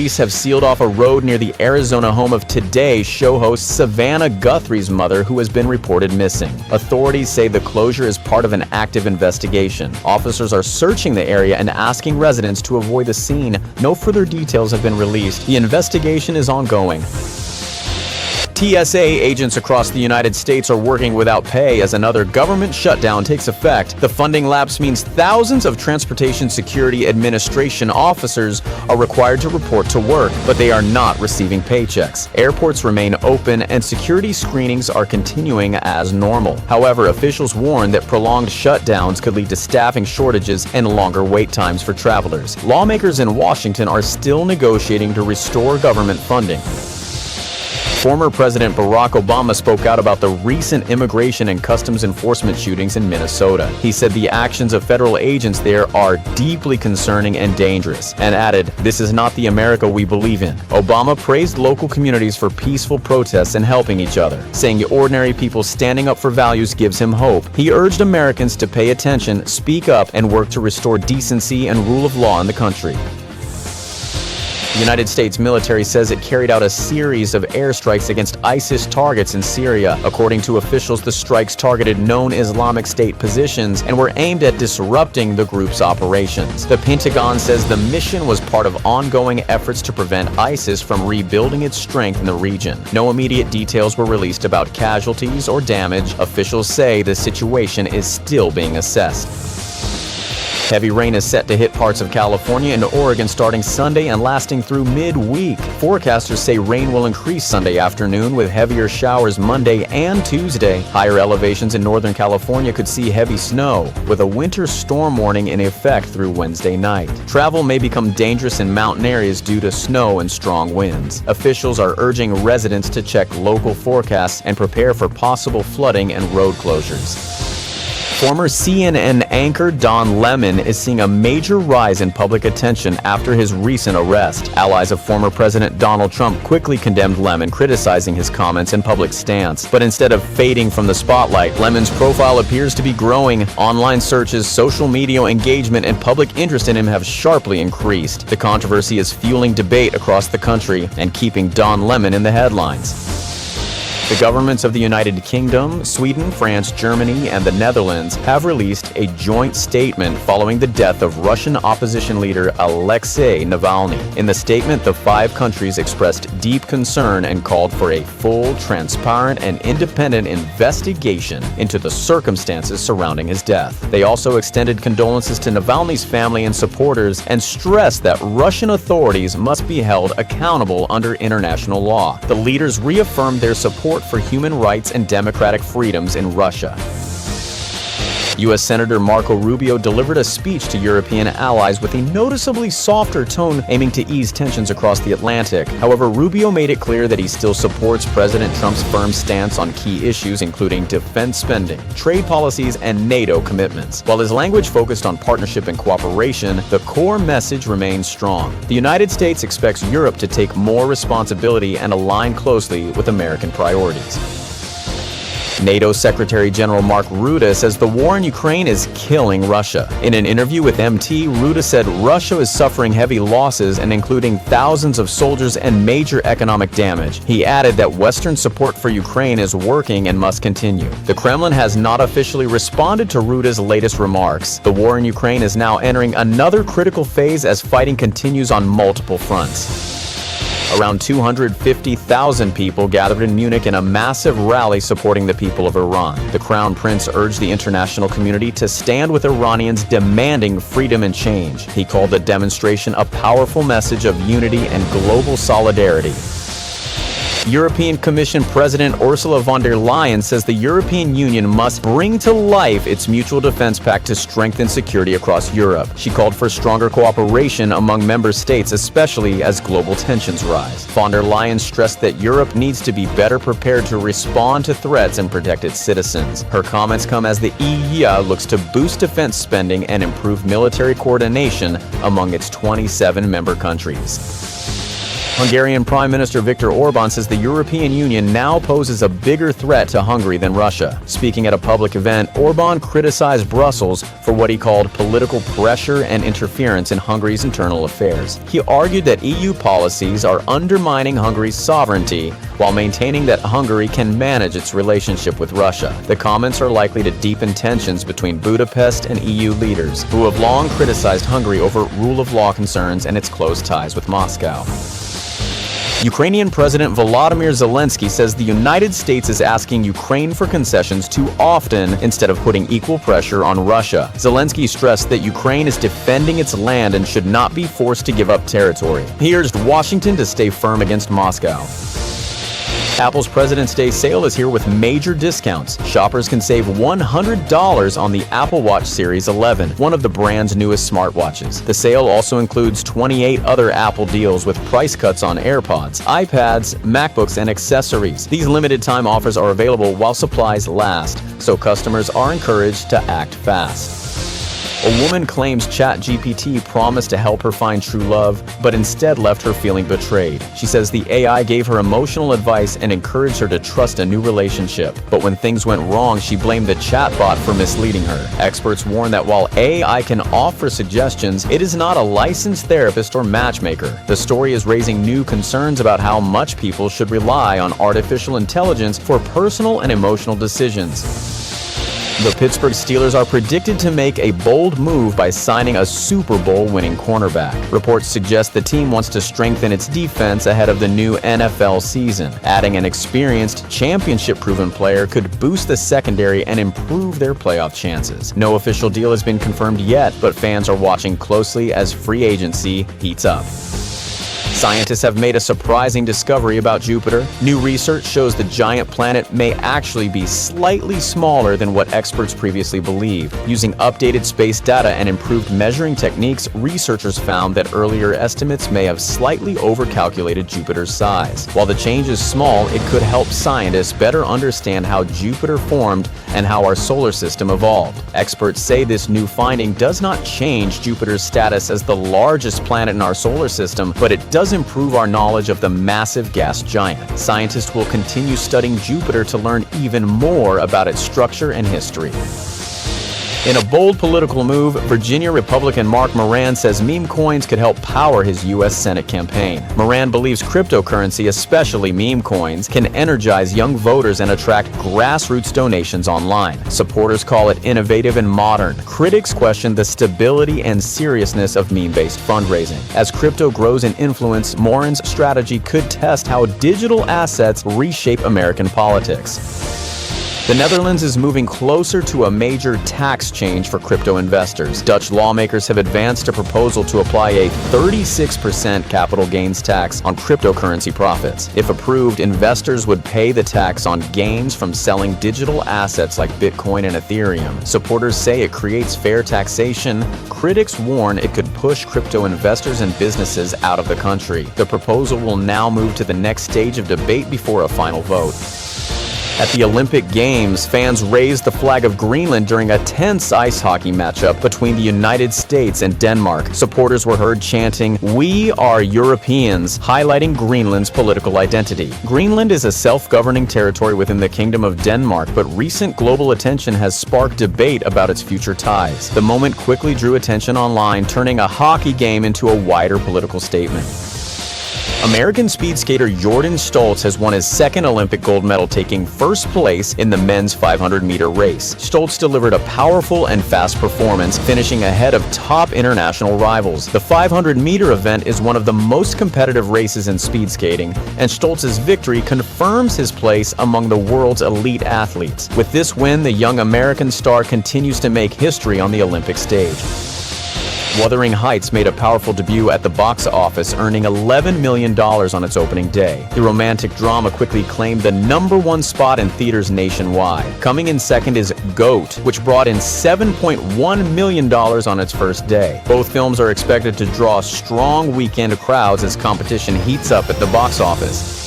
police have sealed off a road near the Arizona home of Today show host Savannah Guthrie's mother, who has been reported missing. Authorities say the closure is part of an active investigation. Officers are searching the area and asking residents to avoid the scene. No further details have been released. The investigation is ongoing. TSA agents across the United States are working without pay as another government shutdown takes effect. The funding lapse means thousands of Transportation Security Administration officers are required to report to work, but they are not receiving paychecks. Airports remain open and security screenings are continuing as normal. However, officials warn that prolonged shutdowns could lead to staffing shortages and longer wait times for travelers. Lawmakers in Washington are still negotiating to restore government funding. Former President Barack Obama spoke out about the recent immigration and customs enforcement shootings in Minnesota. He said the actions of federal agents there are deeply concerning and dangerous, and added, "This is not the America we believe in." Obama praised local communities for peaceful protests and helping each other, saying ordinary people standing up for values gives him hope. He urged Americans to pay attention, speak up, and work to restore decency and rule of law in the country. The United States military says it carried out a series of airstrikes against ISIS targets in Syria. According to officials, the strikes targeted known Islamic State positions and were aimed at disrupting the group's operations. The Pentagon says the mission was part of ongoing efforts to prevent ISIS from rebuilding its strength in the region. No immediate details were released about casualties or damage. Officials say the situation is still being assessed. Heavy rain is set to hit parts of California and Oregon starting Sunday and lasting through mid-week. Forecasters say rain will increase Sunday afternoon with heavier showers Monday and Tuesday. Higher elevations in Northern California could see heavy snow, with a winter storm warning in effect through Wednesday night. Travel may become dangerous in mountain areas due to snow and strong winds. Officials are urging residents to check local forecasts and prepare for possible flooding and road closures. Former CNN anchor Don Lemon is seeing a major rise in public attention after his recent arrest. Allies of former President Donald Trump quickly condemned Lemon, criticizing his comments and public stance. But instead of fading from the spotlight, Lemon's profile appears to be growing. Online searches, social media engagement, and public interest in him have sharply increased. The controversy is fueling debate across the country and keeping Don Lemon in the headlines. The governments of the United Kingdom, Sweden, France, Germany, and the Netherlands have released a joint statement following the death of Russian opposition leader Alexei Navalny. In the statement, the 5 countries expressed deep concern and called for a full, transparent, and independent investigation into the circumstances surrounding his death. They also extended condolences to Navalny's family and supporters and stressed that Russian authorities must be held accountable under international law. The leaders reaffirmed their support for human rights and democratic freedoms in Russia. U.S. Senator Marco Rubio delivered a speech to European allies with a noticeably softer tone, aiming to ease tensions across the Atlantic. However, Rubio made it clear that he still supports President Trump's firm stance on key issues, including defense spending, trade policies, and NATO commitments. While his language focused on partnership and cooperation, the core message remains strong. The United States expects Europe to take more responsibility and align closely with American priorities. NATO Secretary General Mark Rutte says the war in Ukraine is killing Russia. In an interview with MT, Rutte said Russia is suffering heavy losses and including thousands of soldiers and major economic damage. He added that Western support for Ukraine is working and must continue. The Kremlin has not officially responded to Rutte's latest remarks. The war in Ukraine is now entering another critical phase as fighting continues on multiple fronts. Around 250,000 people gathered in Munich in a massive rally supporting the people of Iran. The Crown Prince urged the international community to stand with Iranians demanding freedom and change. He called the demonstration a powerful message of unity and global solidarity. European Commission President Ursula von der Leyen says the European Union must bring to life its mutual defense pact to strengthen security across Europe. She called for stronger cooperation among member states, especially as global tensions rise. Von der Leyen stressed that Europe needs to be better prepared to respond to threats and protect its citizens. Her comments come as the EU looks to boost defense spending and improve military coordination among its 27 member countries. Hungarian Prime Minister Viktor Orbán says the European Union now poses a bigger threat to Hungary than Russia. Speaking at a public event, Orbán criticized Brussels for what he called political pressure and interference in Hungary's internal affairs. He argued that EU policies are undermining Hungary's sovereignty while maintaining that Hungary can manage its relationship with Russia. The comments are likely to deepen tensions between Budapest and EU leaders, who have long criticized Hungary over rule of law concerns and its close ties with Moscow. Ukrainian President Volodymyr Zelenskiy says the United States is asking Ukraine for concessions too often instead of putting equal pressure on Russia. Zelensky stressed that Ukraine is defending its land and should not be forced to give up territory. He urged Washington to stay firm against Moscow. Apple's President's Day sale is here with major discounts. Shoppers can save $100 on the Apple Watch Series 11, one of the brand's newest smartwatches. The sale also includes 28 other Apple deals with price cuts on AirPods, iPads, MacBooks, and accessories. These limited-time offers are available while supplies last, so customers are encouraged to act fast. A woman claims ChatGPT promised to help her find true love, but instead left her feeling betrayed. She says the AI gave her emotional advice and encouraged her to trust a new relationship. But when things went wrong, she blamed the chatbot for misleading her. Experts warn that while AI can offer suggestions, it is not a licensed therapist or matchmaker. The story is raising new concerns about how much people should rely on artificial intelligence for personal and emotional decisions. The Pittsburgh Steelers are predicted to make a bold move by signing a Super Bowl-winning cornerback. Reports suggest the team wants to strengthen its defense ahead of the new NFL season. Adding an experienced, championship-proven player could boost the secondary and improve their playoff chances. No official deal has been confirmed yet, but fans are watching closely as free agency heats up. Scientists have made a surprising discovery about Jupiter. New research shows the giant planet may actually be slightly smaller than what experts previously believed. Using updated space data and improved measuring techniques, researchers found that earlier estimates may have slightly overcalculated Jupiter's size. While the change is small, it could help scientists better understand how Jupiter formed and how our solar system evolved. Experts say this new finding does not change Jupiter's status as the largest planet in our solar system, but it does improve our knowledge of the massive gas giant. Scientists will continue studying Jupiter to learn even more about its structure and history. In a bold political move, Virginia Republican Mark Moran says meme coins could help power his U.S. Senate campaign. Moran believes cryptocurrency, especially meme coins, can energize young voters and attract grassroots donations online. Supporters call it innovative and modern. Critics question the stability and seriousness of meme-based fundraising. As crypto grows in influence, Moran's strategy could test how digital assets reshape American politics. The Netherlands is moving closer to a major tax change for crypto investors. Dutch lawmakers have advanced a proposal to apply a 36% capital gains tax on cryptocurrency profits. If approved, investors would pay the tax on gains from selling digital assets like Bitcoin and Ethereum. Supporters say it creates fair taxation. Critics warn it could push crypto investors and businesses out of the country. The proposal will now move to the next stage of debate before a final vote. At the Olympic Games, fans raised the flag of Greenland during a tense ice hockey matchup between the United States and Denmark. Supporters were heard chanting, "We are Europeans," highlighting Greenland's political identity. Greenland is a self-governing territory within the Kingdom of Denmark, but recent global attention has sparked debate about its future ties. The moment quickly drew attention online, turning a hockey game into a wider political statement. American speed skater Jordan Stoltz has won his second Olympic gold medal, taking first place in the men's 500-meter race. Stoltz delivered a powerful and fast performance, finishing ahead of top international rivals. The 500-meter event is one of the most competitive races in speed skating, and Stoltz's victory confirms his place among the world's elite athletes. With this win, the young American star continues to make history on the Olympic stage. Wuthering Heights made a powerful debut at the box office, earning $11 million on its opening day. The romantic drama quickly claimed the #1 spot in theaters nationwide. Coming in second is Goat, which brought in $7.1 million on its first day. Both films are expected to draw strong weekend crowds as competition heats up at the box office.